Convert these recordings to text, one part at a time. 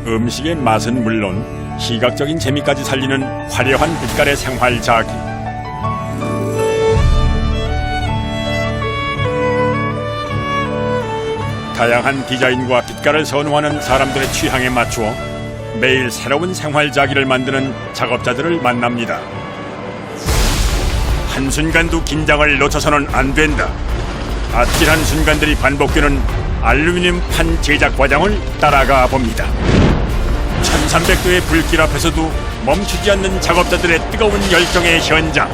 음식의 맛은 물론 시각적인 재미까지 살리는 화려한 빛깔의 생활자기. 다양한 디자인과 빛깔을 선호하는 사람들의 취향에 맞추어 매일 새로운 생활자기를 만드는 작업자들을 만납니다. 한순간도 긴장을 놓쳐서는 안 된다. 아찔한 순간들이 반복되는 알루미늄 판 제작 과정을 따라가 봅니다. 1300도의 불길 앞에서도 멈추지 않는 작업자들의 뜨거운 열정의 현장.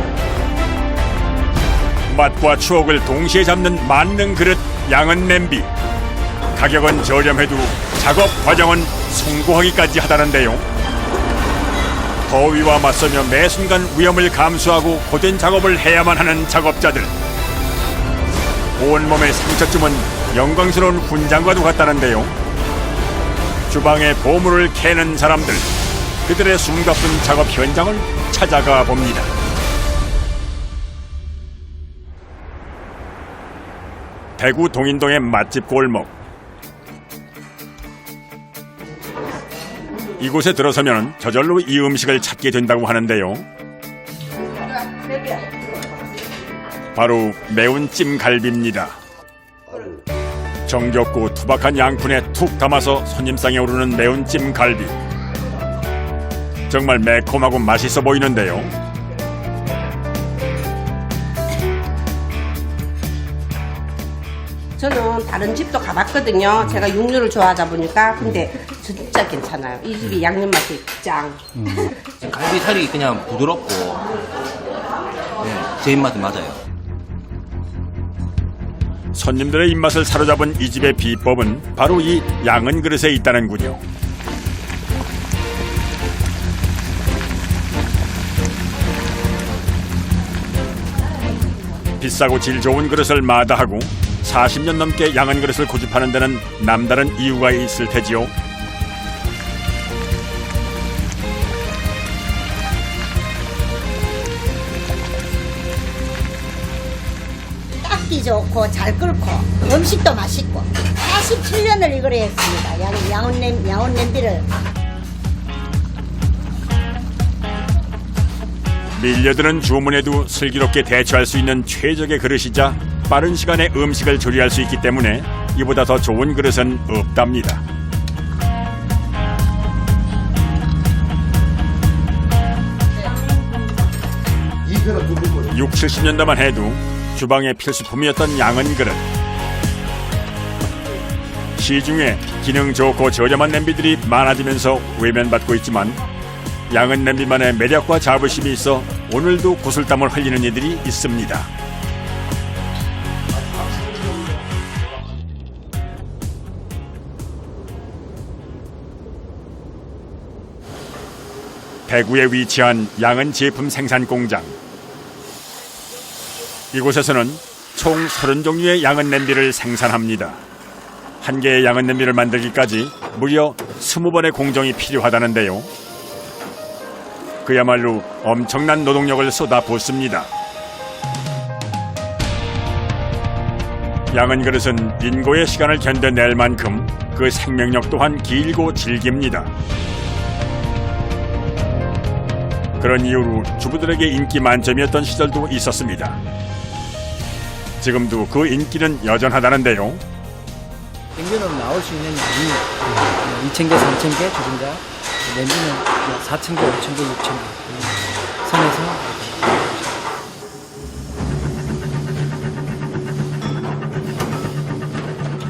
맛과 추억을 동시에 잡는 만능 그릇 양은 냄비. 가격은 저렴해도 작업 과정은 숭고하기까지 하다는데요. 더위와 맞서며 매 순간 위험을 감수하고 고된 작업을 해야만 하는 작업자들. 온몸의 상처쯤은 영광스러운 훈장과도 같다는데요. 주방의 보물을 캐는 사람들, 그들의 숨가쁜 작업 현장을 찾아가 봅니다. 대구 동인동의 맛집 골목. 이곳에 들어서면 저절로 이 음식을 찾게 된다고 하는데요. 바로 매운 찜갈비입니다. 정겹고 투박한 양푼에 툭 담아서 손님상에 오르는 매운 찜갈비. 정말 매콤하고 맛있어 보이는데요. 저는 다른 집도 가봤거든요. 제가 육류를 좋아하다 보니까. 근데 진짜 괜찮아요. 이 집이 양념 맛이 짱. 갈비살이 그냥 부드럽고 제 입맛에 맞아요. 손님들의 입맛을 사로잡은 이 집의 비법은 바로 이 양은 그릇에 있다는군요. 비싸고 질 좋은 그릇을 마다하고 40년 넘게 양은 그릇을 고집하는 데는 남다른 이유가 있을 테지요. 닦기 좋고 잘 끓고 음식도 맛있고 47년을 이걸 했습니다. 양은 냄비를. 밀려드는 주문에도 슬기롭게 대처할 수 있는 최적의 그릇이자 빠른 시간에 음식을 조리할 수 있기 때문에 이보다 더 좋은 그릇은 없답니다. 60, 70년대만 해도 주방의 필수품이었던 양은 그릇. 시중에 기능 좋고 저렴한 냄비들이 많아지면서 외면받고 있지만 양은 냄비만의 매력과 자부심이 있어 오늘도 구슬땀을 흘리는 이들이 있습니다. 대구에 위치한 양은 제품 생산 공장. 이곳에서는 총 30종류의 양은 냄비를 생산합니다. 한 개의 양은 냄비를 만들기까지 무려 20번의 공정이 필요하다는데요. 그야말로 엄청난 노동력을 쏟아붓습니다. 양은 그릇은 인고의 시간을 견뎌낼 만큼 그 생명력 또한 길고 질깁니다. 그런 이유로 주부들에게 인기 만점이었던 시절도 있었습니다. 지금도 그 인기는 여전하다는데요. 평균으로 나올 수 있는 양이 2,000개, 3,000개 주전자, 냄비는 4,000개, 5,000개, 6,000개 선에서.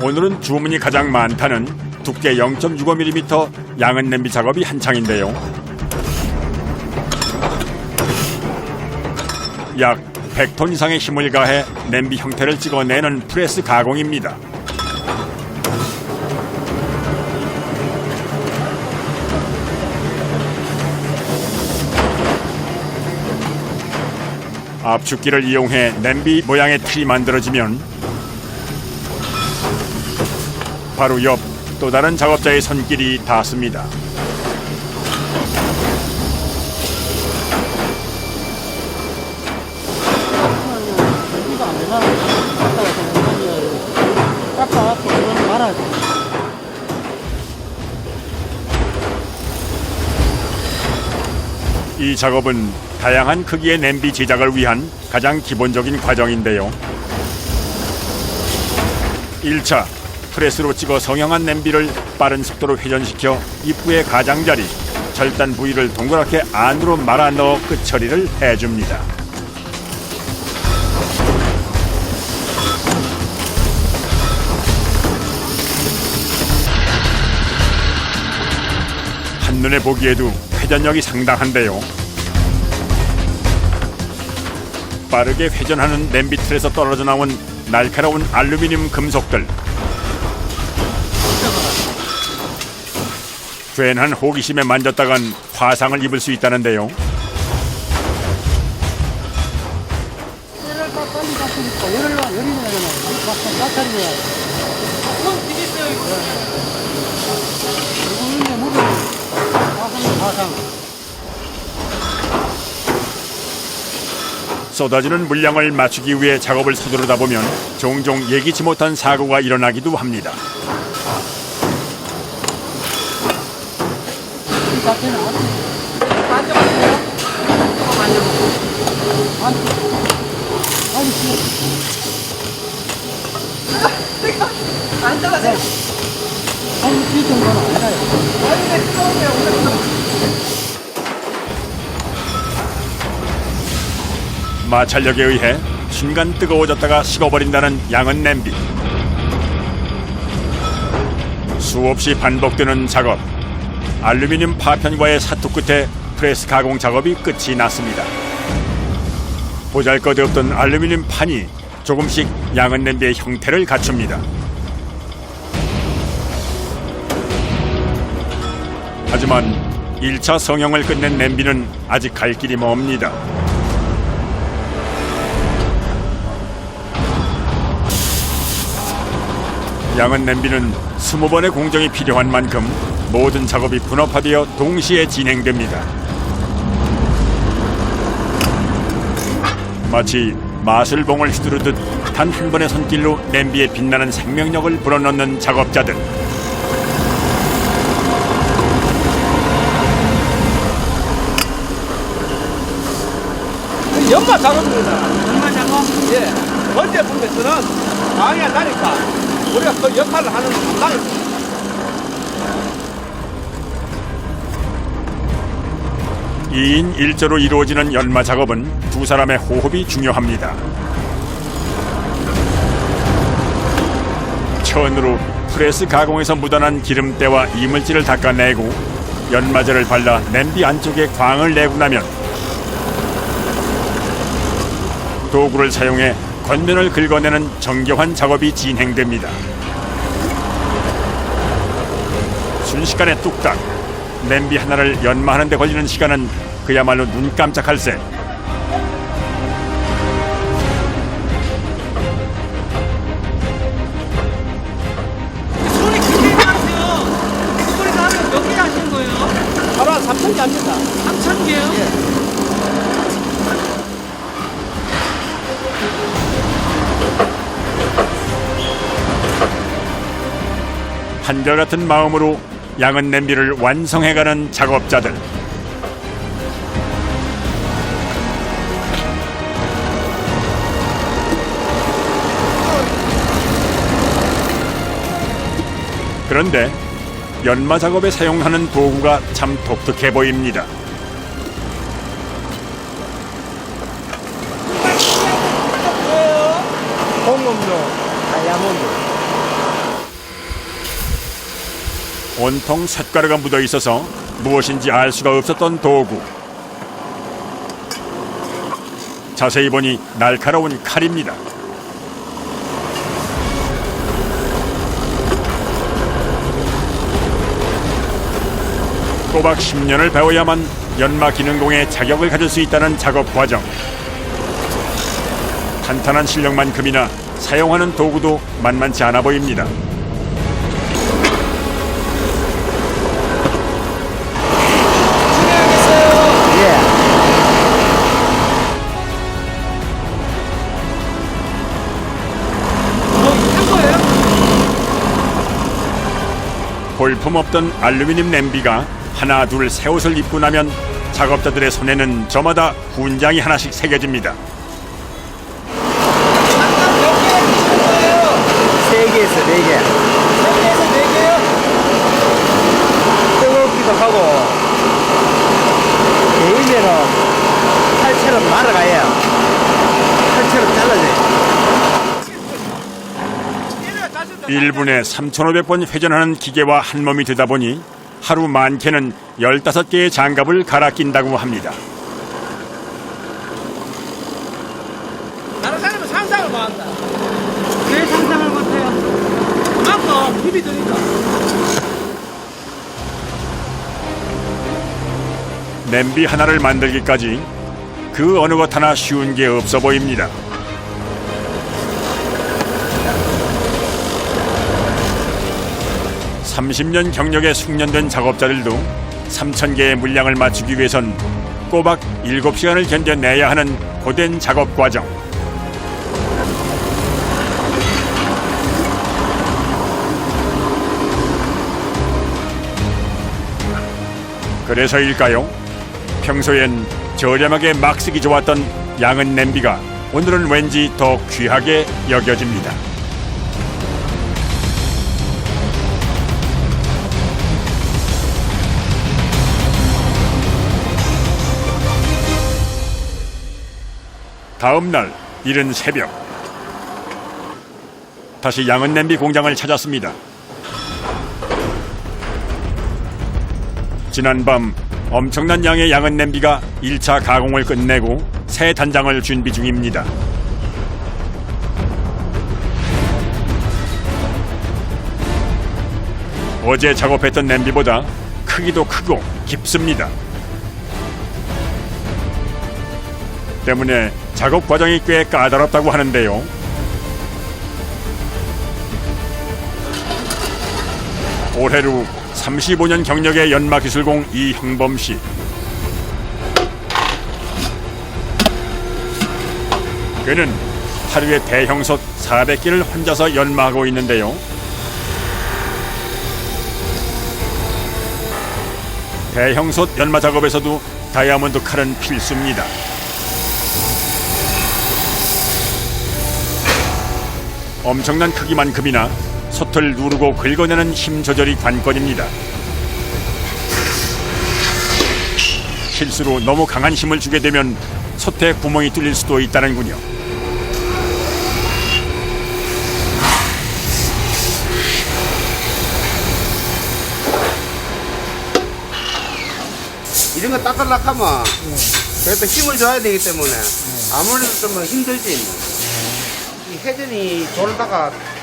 오늘은 주문이 가장 많다는 두께 0.65mm 양은 냄비 작업이 한창인데요. 약 100톤 이상의 힘을 가해 냄비 형태를 찍어내는 프레스 가공입니다. 압축기를 이용해 냄비 모양의 틀이 만들어지면 바로 옆 또 다른 작업자의 손길이 닿습니다. 이 작업은 다양한 크기의 냄비 제작을 위한 가장 기본적인 과정인데요. 1차, 프레스로 찍어 성형한 냄비를 빠른 속도로 회전시켜 입구의 가장자리, 절단 부위를 동그랗게 안으로 말아 넣어 끝 처리를 해줍니다. 한눈에 보기에도 회전력이 상당한데요. 빠르게 회전하는 냄비 틀에서 떨어져 나온 날카로운 알루미늄 금속들. 괜한 호기심에 만졌다간 화상을 입을 수 있다는데요. 쏟아지는 물량을 맞추기 위해 작업을 서두르다 보면 종종 예기치 못한 사고가 일어나기도 합니다. 마찰력에 의해 순간 뜨거워졌다가 식어버린다는 양은 냄비. 수없이 반복되는 작업. 알루미늄 파편과의 사투 끝에 프레스 가공 작업이 끝이 났습니다. 보잘것없던 알루미늄 판이 조금씩 양은 냄비의 형태를 갖춥니다. 하지만 1차 성형을 끝낸 냄비는 아직 갈 길이 멉니다. 양은 냄비는 20번의 공정이 필요한 만큼 모든 작업이 분업화되어 동시에 진행됩니다. 마치 마술봉을 휘두르듯 단 한 번의 손길로 냄비에 빛나는 생명력을 불어넣는 작업자들. 연마 작업입니다. 연마 작업? 예. 번째 분에서는 방해가 나니까 우리가 그 역할을 하는 담당입니다. 이인 1조로 이루어지는 연마 작업은 두 사람의 호흡이 중요합니다. 천으로 프레스 가공에서 묻어난 기름때와 이물질을 닦아내고 연마제를 발라 냄비 안쪽에 광을 내고 나면 도구를 사용해 겉면을 긁어내는 정교한 작업이 진행됩니다. 순식간에 뚝딱 냄비 하나를 연마하는 데 걸리는 시간은 그야말로 눈 깜짝할 새. 손이 크게 나세요. 손이 나면 몇 개 하시는 거예요? 하루 한 3,000개 합니다. 3,000개요? 예. 한결같은 마음으로 양은 냄비를 완성해가는 작업자들. 그런데 연마 작업에 사용하는 도구가 참 독특해 보입니다. 공업용 다이아몬드. 온통 쇳가루가 묻어 있어서 무엇인지 알 수가 없었던 도구. 자세히 보니 날카로운 칼입니다. 꼬박 10년을 배워야만 연마 기능공의 자격을 가질 수 있다는 작업 과정. 탄탄한 실력만큼이나 사용하는 도구도 만만치 않아 보입니다. 볼품없던 알루미늄 냄비가 하나 둘 새 옷을 입고 나면 작업자들의 손에는 저마다 훈장이 하나씩 새겨집니다. 3개에서 4개. 3개에서 4개요? 뜨겁기도 하고, 데이면은 칼처럼 날아가야 칼처럼 잘라져요. 1분에 3,500번 회전하는 기계와 한 몸이 되다 보니 하루 많게는 15개의 장갑을 갈아 낀다고 합니다. 다른 사람은 상상을 못한다. 왜 상상을 못해요? 그만큼 힘이 드니까. 냄비 하나를 만들기까지 그 어느 것 하나 쉬운 게 없어 보입니다. (30년) 경력에 숙련된 작업자들도 3,000개의 물량을 맞추기 위해선 꼬박 7시간을 견뎌내야 하는 고된 작업 과정. 그래서일까요? 평소엔 저렴하게 막 쓰기 좋았던 양은 냄비가 오늘은 왠지 더 귀하게 여겨집니다. 다음 날 이른 새벽, 다시 양은 냄비 공장을 찾았습니다. 지난밤 엄청난 양의 양은 냄비가 1차 가공을 끝내고 새 단장을 준비 중입니다. 어제 작업했던 냄비보다 크기도 크고 깊습니다. 때문에 작업 과정이 꽤 까다롭다고 하는데요. 올해로 35년 경력의 연마기술공 이형범 씨. 그는 하루에 대형솥 400개를 혼자서 연마하고 있는데요. 대형솥 연마 작업에서도 다이아몬드 칼은 필수입니다. 엄청난 크기만큼이나 솥을 누르고 긁어내는 힘 조절이 관건입니다. 실수로 너무 강한 힘을 주게 되면 솥에 구멍이 뚫릴 수도 있다는군요. 이런 거 닦으려고 하면 그래도 힘을 줘야 되기 때문에 아무래도 좀 힘들지. 이 회전이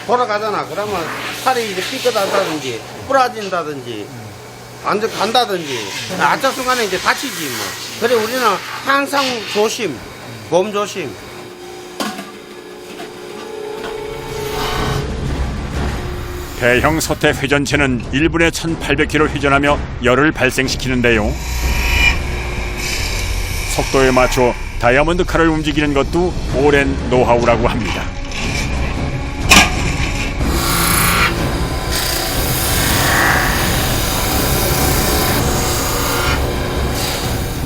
돌아가잖아. 그러면 살이 이제 삐끗한다든지 부러진다든지 완전 간다든지 아차순간에 이제 다치지 뭐. 그래 우리는 항상 조심, 몸 조심. 대형 솥의 회전체는 1분에 1,800km 회전하며 열을 발생시키는데요. 속도에 맞춰 다이아몬드 칼을 움직이는 것도 오랜 노하우라고 합니다.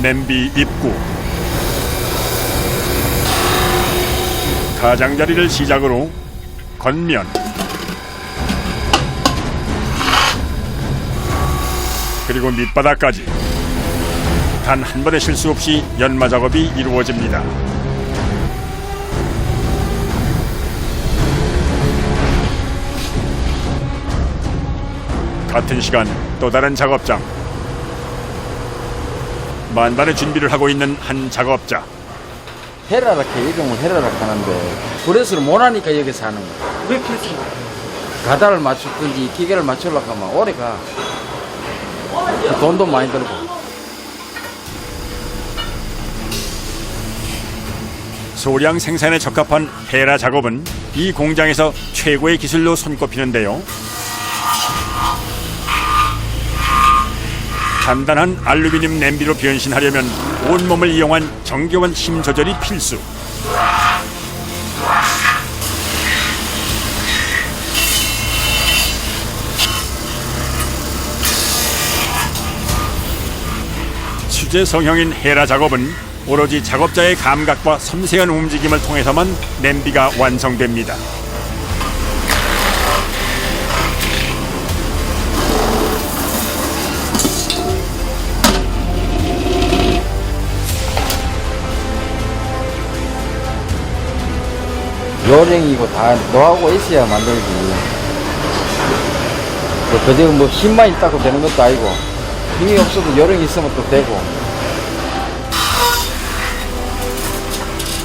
냄비 입구, 가장자리를 시작으로 겉면, 그리고 밑바닥까지 단 한 번의 실수 없이 연마 작업이 이루어집니다. 같은 시간 또 다른 작업장. 만반의 준비를 하고 있는 한 작업자. 헤라락해, 이름을 헤라락 하는데 브레스를 못하니까 여기서 하는 거야. 왜 그렇지? 가다를 맞추든지 기계를 맞추려고 하면 오래 가. 돈도 많이 들고. 소량 생산에 적합한 헤라 작업은 이 공장에서 최고의 기술로 손꼽히는데요. 단단한 알루미늄 냄비로 변신하려면 온몸을 이용한 정교한 힘 조절이 필수. 번째 성형인 헤라 작업은 오로지 작업자의 감각과 섬세한 움직임을 통해서만 냄비가 완성됩니다. 요령이고 다 노하우가 있어야 만들지. 그저 뭐 힘만 있다고 되는 것도 아니고 힘이 없어도 요령이 있으면 또 되고.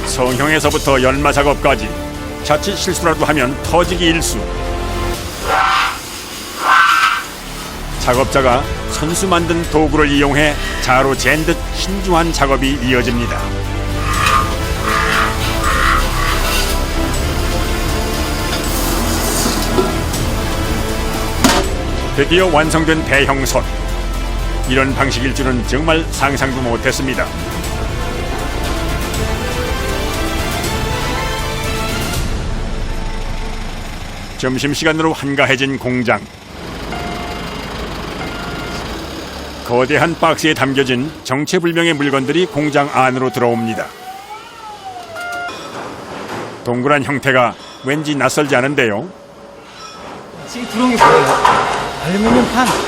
성형에서부터 연마 작업까지 자칫 실수라도 하면 터지기 일수. 작업자가 손수 만든 도구를 이용해 자로 잰 듯 신중한 작업이 이어집니다. 드디어 완성된 대형 솥. 이런 방식일 줄은 정말 상상도 못했습니다. 점심시간으로 한가해진 공장. 거대한 박스에 담겨진 정체불명의 물건들이 공장 안으로 들어옵니다. 동그란 형태가 왠지 낯설지 않은데요. 지금 들어온 게 뭐예요? 알루미늄 판이요?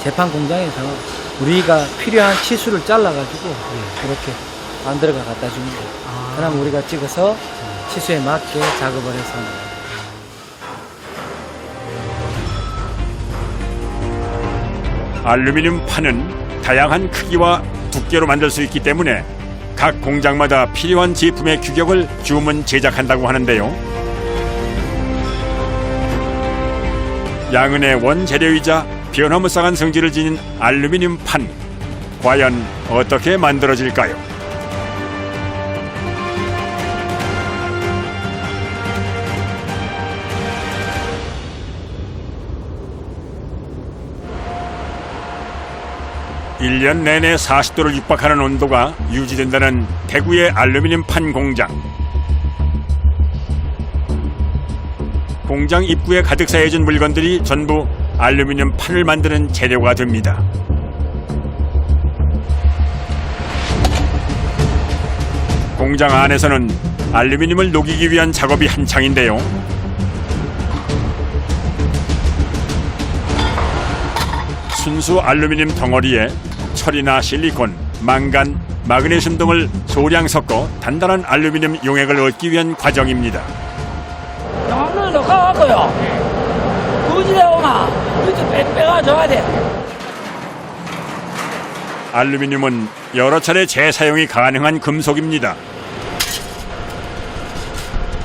재판 공장에서 우리가 필요한 치수를 잘라가지고 이렇게 만들어가 갖다 주는 거예요. 그럼 우리가 찍어서 치수에 맞게 작업을 해서 하는 거예요. 알루미늄 판은 다양한 크기와 두께로 만들 수 있기 때문에 각 공장마다 필요한 제품의 규격을 주문 제작한다고 하는데요. 양은의 원재료이자 변화무쌍한 성질을 지닌 알루미늄 판. 과연 어떻게 만들어질까요? 일 년 내내 40도를 육박하는 온도가 유지된다는 대구의 알루미늄 판 공장. 공장 입구에 가득 쌓여진 물건들이 전부 알루미늄 판을 만드는 재료가 됩니다. 공장 안에서는 알루미늄을 녹이기 위한 작업이 한창인데요. 순수 알루미늄 덩어리에 철이나 실리콘, 망간, 마그네슘 등을 소량 섞어 단단한 알루미늄 용액을 얻기 위한 과정입니다. 영암로도 가갖고요. 부지대 오나 밑에 빼가 줘야 돼. 알루미늄은 여러 차례 재사용이 가능한 금속입니다.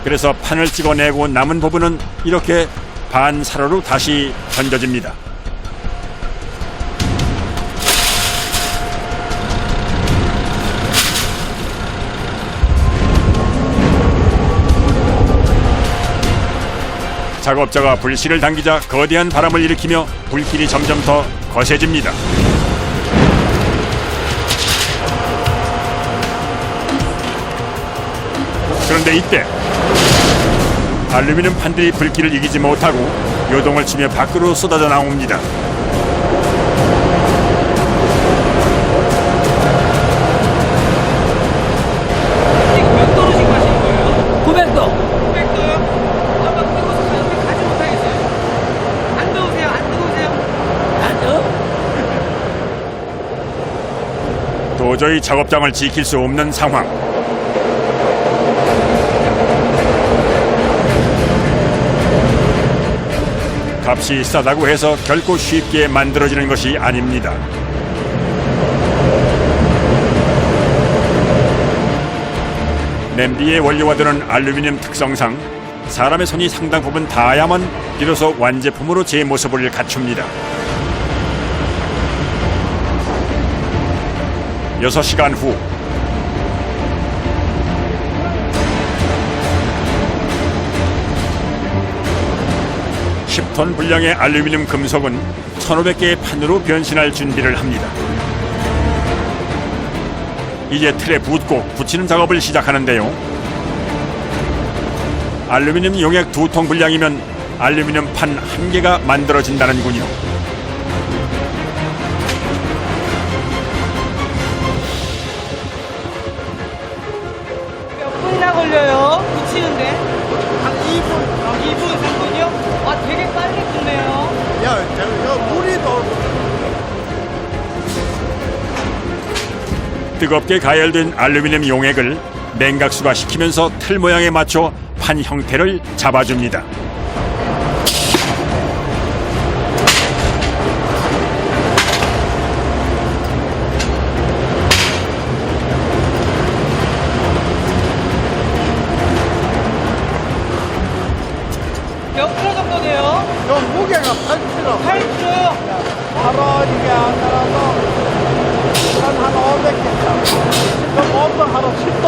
그래서 판을 찍어내고 남은 부분은 이렇게 반사로로 다시 던져집니다. 작업자가 불씨를 당기자 거대한 바람을 일으키며 불길이 점점 더 거세집니다. 그런데 이때 알루미늄 판들이 불길을 이기지 못하고 요동을 치며 밖으로 쏟아져 나옵니다. 이거 몇 도로 지금 하시는 거예요? 900도. 900도요? 아마 뜨거워서 이렇게 가지 못하겠어요. 안 더우세요? 안 뜨거우세요? 안 돼. 도저히 작업장을 지킬 수 없는 상황. 값이 싸다고 해서 결코 쉽게 만들어지는 것이 아닙니다. 냄비의 원료가 되는 알루미늄 특성상 사람의 손이 상당 부분 닿아야만 비로소 완제품으로 제 모습을 갖춥니다. 6시간 후 10톤 분량의 알루미늄 금속은 1,500개의 판으로 변신할 준비를 합니다. 이제 틀에 붓고 붙이는 작업을 시작하는데요. 알루미늄 용액 2통 분량이면 알루미늄 판 1개가 만들어진다는군요. 뜨겁게 가열된 알루미늄 용액을 냉각수가 식히면서 틀 모양에 맞춰 판 형태를 잡아줍니다. 몇 킬로 정도 돼요? 요 무게가 8kg. 8kg. 바로 이게 안 나라서 한 500kg. 지금 엄청 하루 10돈.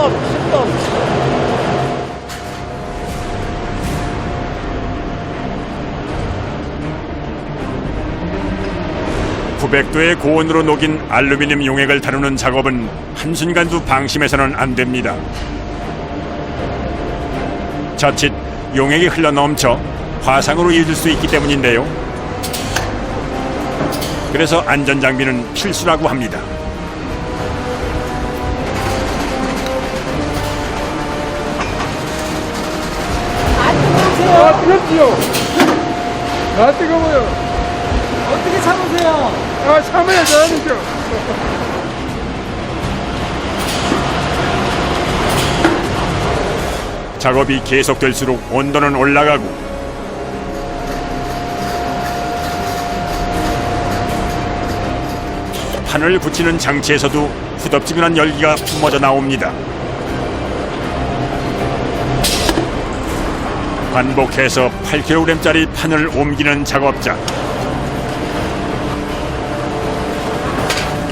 900도의 고온으로 녹인 알루미늄 용액을 다루는 작업은 한순간도 방심해서는 안 됩니다. 자칫 용액이 흘러넘쳐 화상으로 이어질 수 있기 때문인데요. 그래서 안전장비는 필수라고 합니다. 아, 뜨겁지요? 아, 뜨거워요. 어떻게 참으세요? 아, 참아야 되는죠. 작업이 계속될수록 온도는 올라가고 판을 붙이는 장치에서도 후덥지근한 열기가 뿜어져 나옵니다. 반복해서 8kg짜리 판을 옮기는 작업자.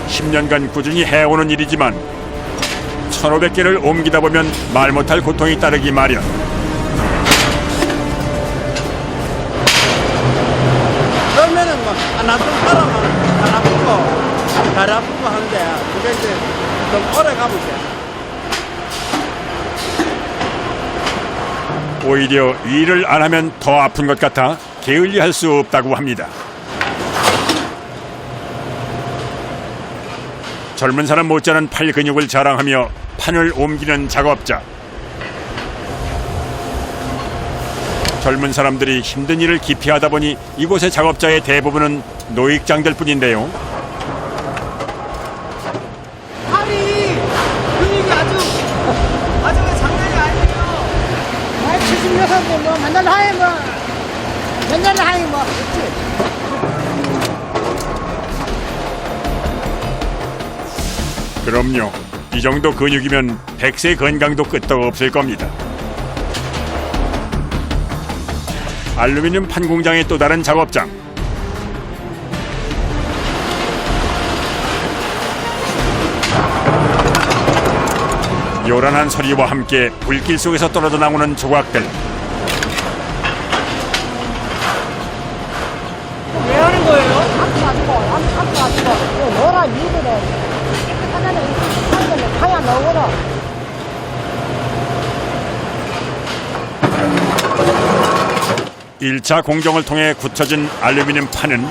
10년간 꾸준히 해오는 일이지만 1,500개를 옮기다 보면 말 못할 고통이 따르기 마련. 그러면은 뭐, 하나 둘 사람은 안 아프고, 잘 아프고 하는데, 그게 이제 좀 오래 가보죠. 오히려 일을 안 하면 더 아픈 것 같아 게을리할 수 없다고 합니다. 젊은 사람 못지않은 팔 근육을 자랑하며 판을 옮기는 작업자. 젊은 사람들이 힘든 일을 기피하다 보니 이곳의 작업자의 대부분은 노익장들 뿐인데요. 팔이 근육이 아주 장난이 아니에요. 76인데 뭐 맨날 하이 뭐 맨날 하이 뭐 그럼요. 이 정도 근육이면 100세 건강도 끄떡없을 겁니다. 알루미늄 판 공장의 또 다른 작업장. 요란한 소리와 함께 불길 속에서 떨어져 나오는 조각들. 왜 하는 거예요? 앞도 아프고 노란 이들은 하나는 한개는 하얀 너구나 1차 공정을 통해 굳혀진 알루미늄 판은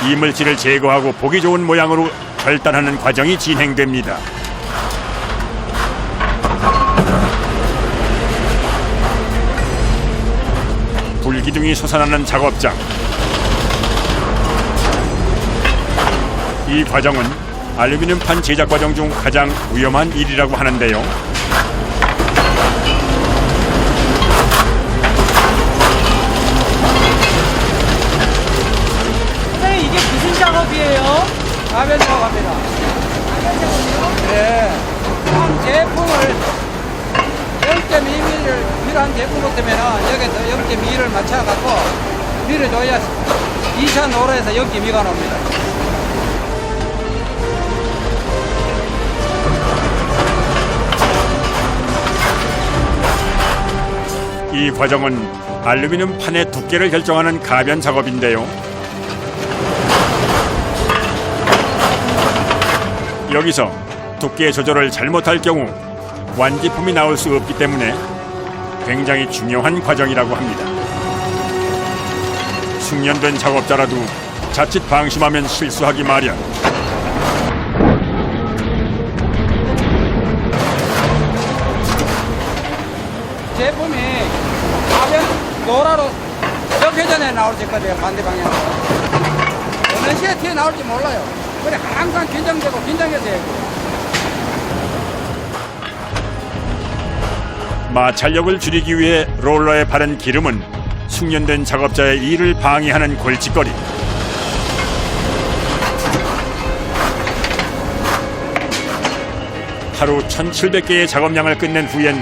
이물질을 제거하고 보기 좋은 모양으로 절단하는 과정이 진행됩니다. 불기둥이 솟아나는 작업장. 이 과정은 알루미늄 판 제작 과정 중 가장 위험한 일이라고 하는데요. 선생님 이게 무슨 작업이에요? 가변 작업합니다. 네. 한 제품을 0.2mm를 필요한 제품 같으면 여기서 0.2를 맞춰갖고 밀어줘야 2차 노로에서 0.2가 나옵니다. 이 과정은 알루미늄 판의 두께를 결정하는 가변 작업인데요. 여기서 두께 조절을 잘못할 경우 완제품이 나올 수 없기 때문에 굉장히 중요한 과정이라고 합니다. 숙련된 작업자라도 자칫 방심하면 실수하기 마련. 제품이 가변 노라로 적회전에 나올지 거예요. 반대 방향으로. 어느 시에 튀어나올지 몰라요. 그래 항상 긴장되고 긴장해서 해야 돼요. 마찰력을 줄이기 위해 롤러에 바른 기름은 숙련된 작업자의 일을 방해하는 골칫거리. 하루 1,700개의 작업량을 끝낸 후엔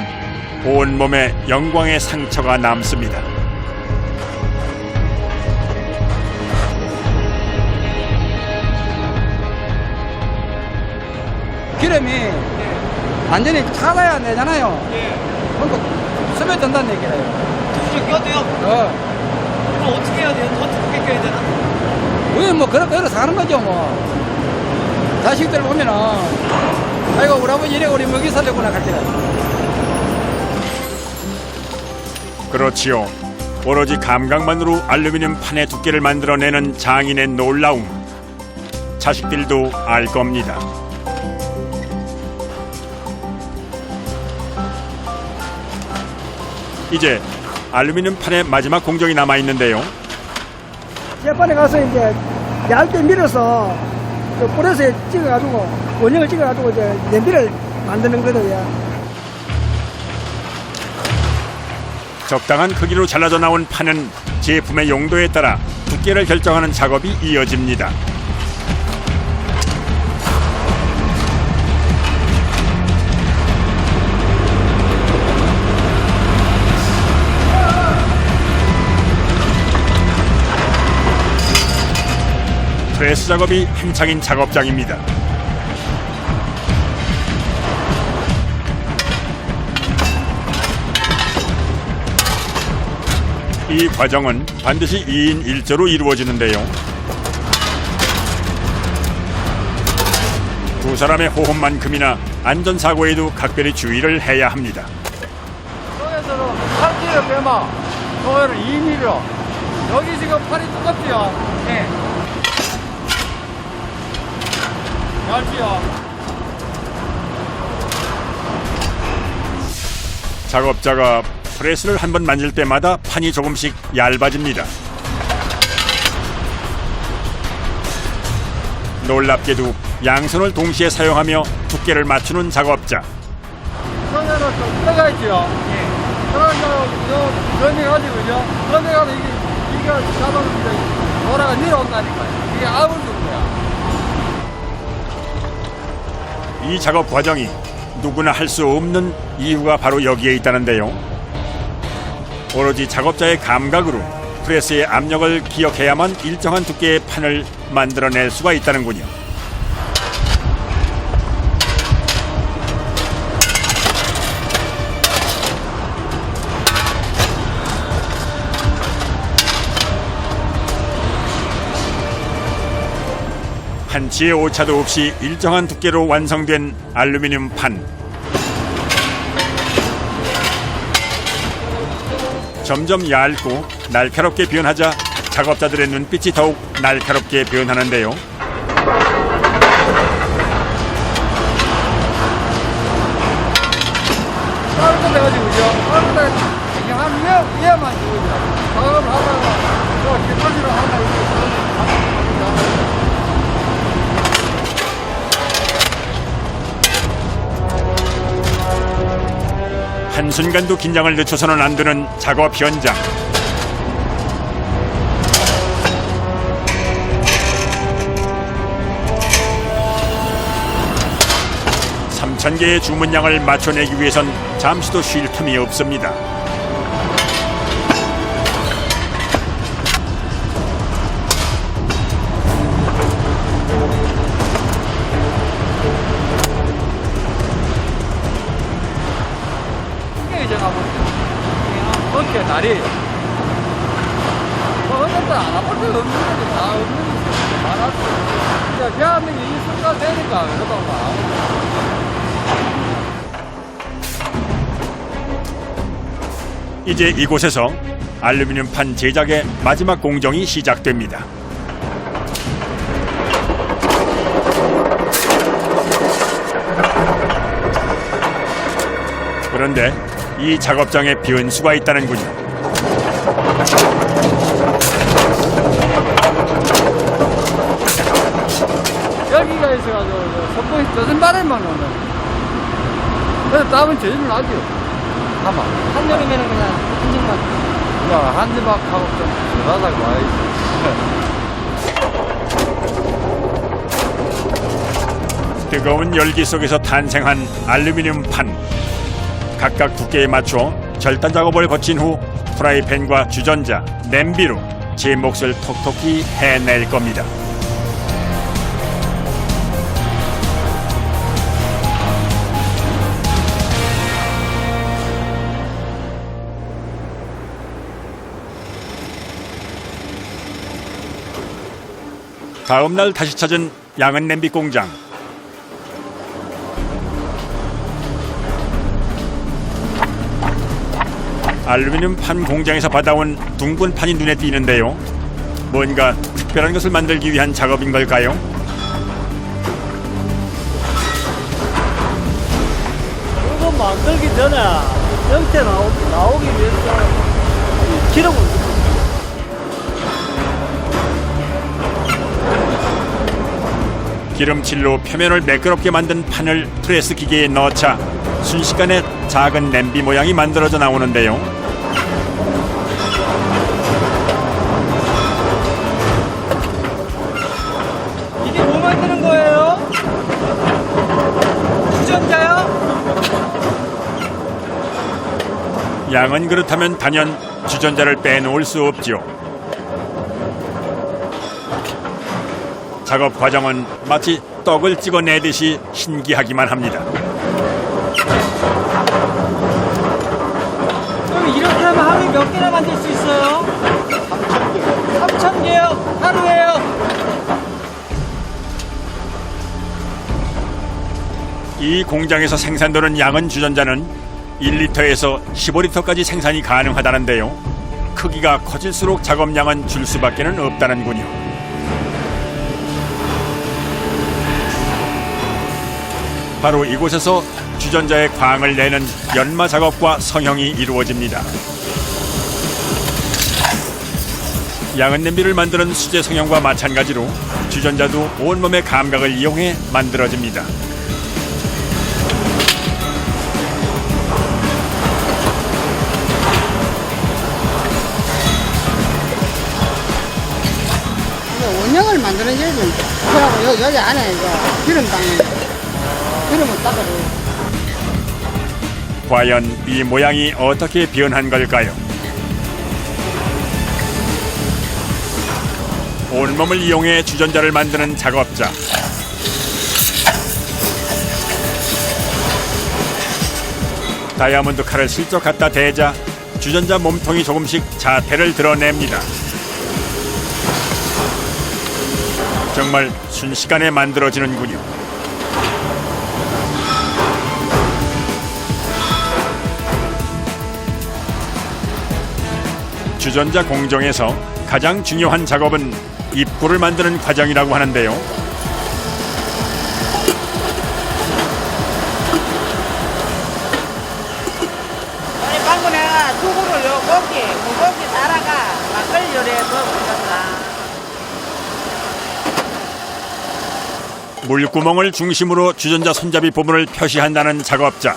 온몸에 영광의 상처가 남습니다. 기름이 완전히 차가야 되잖아요. 그러니까 스며든다는 얘기래요. 두부죠 껴야 돼요? 그럼 어떻게 해야 돼요? 더 두껍게 껴야 되나? 우리 뭐 그렇게 사는 거죠 뭐. 자식들 보면은 아이고 우리 아버지 이래 우리 먹이 살려구나 할 때가. 그렇지요. 오로지 감각만으로 알루미늄 판의 두께를 만들어내는 장인의 놀라움. 자식들도 알 겁니다. 이제 알루미늄 판의 마지막 공정이 남아 있는데요. 재판에 가서 이제 얇게 밀어서 그 프레스에 찍어가지고 원형을 찍어가지고 이제 냄비를 만드는 거거든요. 적당한 크기로 잘라져 나온 판은 제품의 용도에 따라 두께를 결정하는 작업이 이어집니다. 프레스 작업이 한창인 작업장입니다. 이 과정은 반드시 2인 1조로 이루어지는데요. 두 사람의 호흡만큼이나 안전사고에도 각별히 주의를 해야 합니다. 여기서는 팔찌를 빼마. 저거는 2mm로. 여기 지금 팔이 두껍지요? 네. 얇지요? 작업자가 프레스를 한 번 만질 때마다 판이 조금씩 얇아집니다. 놀랍게도 양손을 동시에 사용하며 두께를 맞추는 작업자. 그러면은 좀 떠가 있지요? 예. 그러면 그런데 가지고 그죠? 그런데 가서 이게 잡아면 이제 돌아가 내려온다니까요. 이게 아무리 좋은 거야. 이 작업 과정이 누구나 할 수 없는 이유가 바로 여기에 있다는데요. 오로지 작업자의 감각으로 프레스의 압력을 기억해야만 일정한 두께의 판을 만들어낼 수가 있다는군요. 한치의 오차도 없이 일정한 두께로 완성된 알루미늄 판. 점점 얇고 날카롭게 변하자 작업자들의 눈빛이 더욱 날카롭게 변하는데요. 빠르게 돼가지고 그죠? 빠르게 이게 한 위에만 주고 있죠. 작업을 하다가 또 뒷걸지로 하나 한순간도 긴장을 늦춰서는 안 되는 작업 현장. (3,000 개의 주문량을 맞춰내기 위해선 잠시도 쉴 틈이 없습니다. 어깨, 다리. 뭐, 어떤 건 안 아플 때가 없는 것도 다 없는 게 많았어. 그러니까 대한민국이 이 순간 되니까, 그러다가 이제 이곳에서 알루미늄 판 제작의 마지막 공정이 시작됩니다. 그런데 이 작업장에 변수가 있다는군요. 여기가 있어가지고 선풍이 젖은 바람만 오는. 그래서 땀은 제일 나죠. 하마. 한여름에는 그냥 한증만. 그냥 한지막하고 좀 시원하다고 와야지. 뜨거운 열기 속에서 탄생한 알루미늄 판. 각각 두께에 맞춰 절단 작업을 거친 후 프라이팬과 주전자, 냄비로 제 몫을 톡톡히 해낼 겁니다. 다음 날 다시 찾은 양은 냄비 공장. 알루미늄 판 공장에서 받아온 둥근 판이 눈에 띄는데요. 뭔가 특별한 것을 만들기 위한 작업인 걸까요? 이거 만들기 전에 형태 나오기 위해서 기름을 기름칠로 표면을 매끄럽게 만든 판을 프레스 기계에 넣자 순식간에 작은 냄비 모양이 만들어져 나오는데요. 이게 뭐 만드는 거예요? 주전자요? 양은 그렇다면 단연 주전자를 빼놓을 수 없죠. 작업 과정은 마치 떡을 찍어내듯이 신기하기만 합니다. 그럼 이렇게 하면 하루에 몇 개나 만들 수 있어요? 3,000개요? 하루에요? 이 공장에서 생산되는 양은 주전자는 1리터에서 15리터까지 생산이 가능하다는데요. 크기가 커질수록 작업량은 줄 수밖에는 없다는군요. 바로 이곳에서 주전자의 광을 내는 연마 작업과 성형이 이루어집니다. 양은 냄비를 만드는 수제 성형과 마찬가지로 주전자도 온몸의 감각을 이용해 만들어집니다. 원형을 만드는 재는 그러고 여기 안에 이거 기름 닦는 기름을 닦아줘. 과연 이 모양이 어떻게 변한 걸까요? 온몸을 이용해 주전자를 만드는 작업자. 다이아몬드 칼을 슬쩍 갖다 대자 주전자 몸통이 조금씩 자태를 드러냅니다. 정말 순식간에 만들어지는군요. 주전자 공정에서 가장 중요한 작업은 입구를 만드는 과정이라고 하는데요. 우리 방금 내가 두부를 요 고기 달아가 막걸리 요리에 먹었다. 물구멍을 중심으로 주전자 손잡이 부분을 표시한다는 작업자.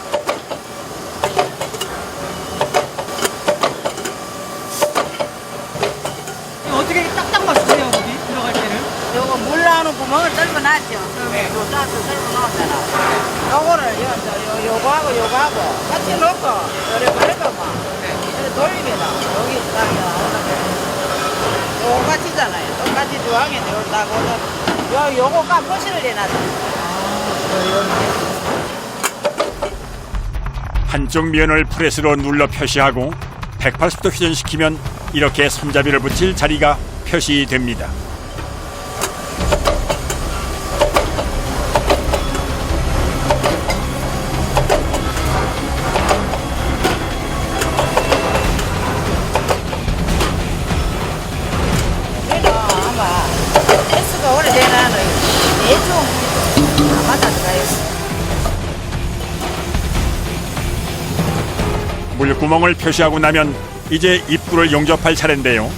어떻게 딱딱 맞추세요, 거기? 들어갈 때는? 요거 물 나오는 구멍을 뚫어 놨죠. 네. 요 놔서 뚫어 놓았잖아. 요거를 요거하고 같이 넣고 요래 버리고 막 이렇게 돌립니다. 여기 딱 나오는 똑같이잖아요. 똑같이 주황인데 요거 딱 오늘 요거가 표시를 해놨어요. 한쪽 면을 프레스로 눌러 표시하고 180도 회전시키면 이렇게 손잡이를 붙일 자리가 표시됩니다. 그래도 아마 S가 오래되면 대충 맞아 들어가요. 물구멍을 표시하고 나면 이제 입구를 용접할 차례인데요.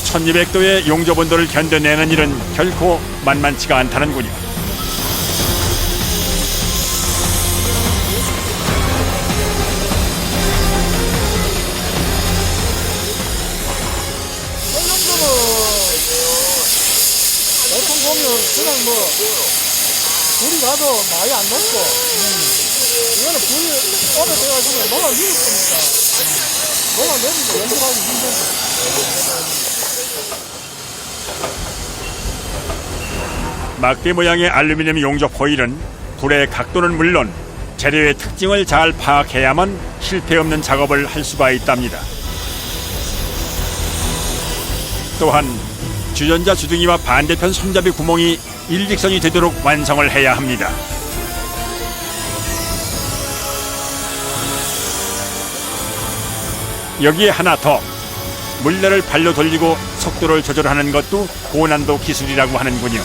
1200도의 용접 온도를 견뎌내는 일은 결코 만만치가 않다는군요. 보통 보면 그냥 뭐 불이 가도 많이 안 녹고 이거는 불이 오래돼가지고 녹아내릴 거니까 녹아내리고 연습하기 힘들죠. 막대 모양의 알루미늄 용접 호일은 불의 각도는 물론 재료의 특징을 잘 파악해야만 실패 없는 작업을 할 수가 있답니다. 또한 주전자 주둥이와 반대편 손잡이 구멍이 일직선이 되도록 완성을 해야 합니다. 여기에 하나 더, 물레를 발로 돌리고 속도를 조절하는 것도 고난도 기술이라고 하는군요.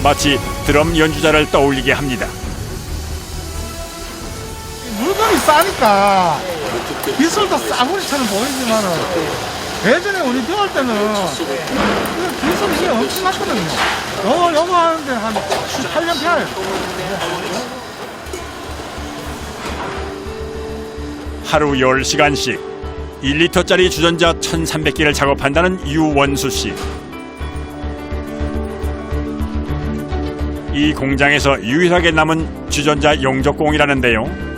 마치 드럼 연주자를 떠올리게 합니다. 물건이 싸니까 기술도 싸구리처럼 보이지만은 예전에 우리 배울 때는 기술이 엄청났거든요. 요거 하는데 한 18년 별. 하루 10시간씩 1리터짜리 주전자 1300개를 작업한다는 유원수 씨. 이 공장에서 유일하게 남은 주전자 용접공이라는데요.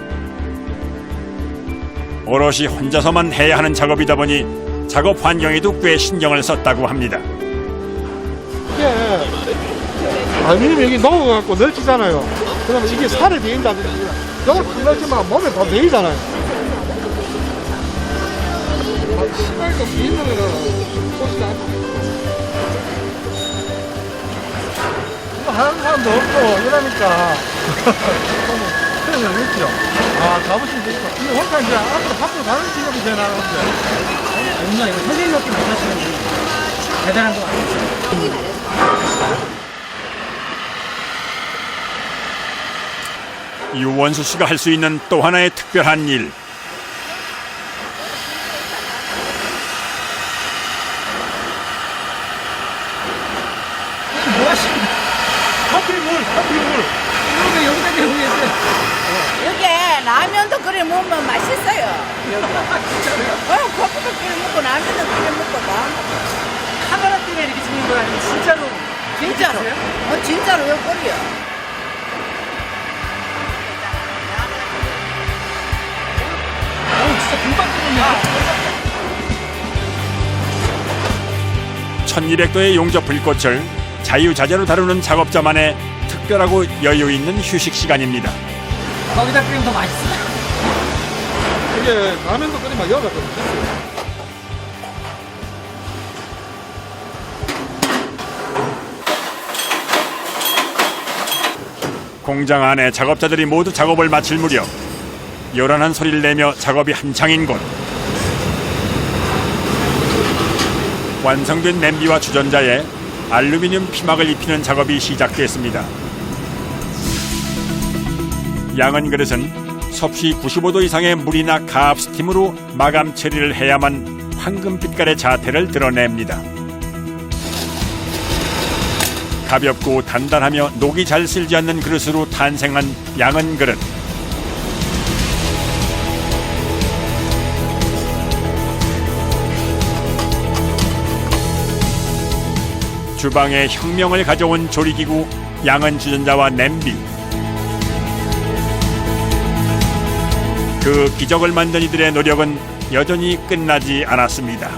오롯이 혼자서만 해야 하는 작업이다 보니 작업 환경에도 꽤 신경을 썼다고 합니다. 이게 알루미늄 여기 녹아갖고 넓지잖아요. 그러면 이게 살에 베인다든지 이걸 풀러지만 몸에 더 베이잖아요. 시발도 베이는 거는 보시지 않고 하는 사람도 없고 이러니까 그래서 그렇죠. 아 가보시면 되겠다. 이거 혼자 이제 앞으로 밖으로 가는 직업이 되나 본데. 아니면 이거 선생님밖에 못하시는데 대단한 거 같아요. 유원수 씨가 할 수 있는 또 하나의 특별한 일. 이거 여기다 대고 계세요. 여기 라면도 끓여 먹으면 맛있어요. 여기. 커피도 끓여 먹고 라면도 끓여 먹고 다 먹고. 카메라 때문에 이렇게 찍는 거 아니면 진짜로? 진짜로. 진짜로 여기 끓여. 진짜 금방 끓는다. 1200도의 용접 불꽃을 자유자재로 다루는 작업자만의 특별하고 여유 있는 휴식 시간입니다. 거기다 끓이면 더 맛있어요. 이게 라면도 끓이면 여기가 더 공장 안에 작업자들이 모두 작업을 마칠 무렵 요란한 소리를 내며 작업이 한창인 곳. 완성된 냄비와 주전자에 알루미늄 피막을 입히는 작업이 시작됐습니다. 양은 그릇은 섭씨 95도 이상의 물이나 가압 스팀으로 마감 처리를 해야만 황금빛깔의 자태를 드러냅니다. 가볍고 단단하며 녹이 잘 쓸지 않는 그릇으로 탄생한 양은 그릇. 주방에 혁명을 가져온 조리기구 양은 주전자와 냄비. 그 기적을 만든 이들의 노력은 여전히 끝나지 않았습니다.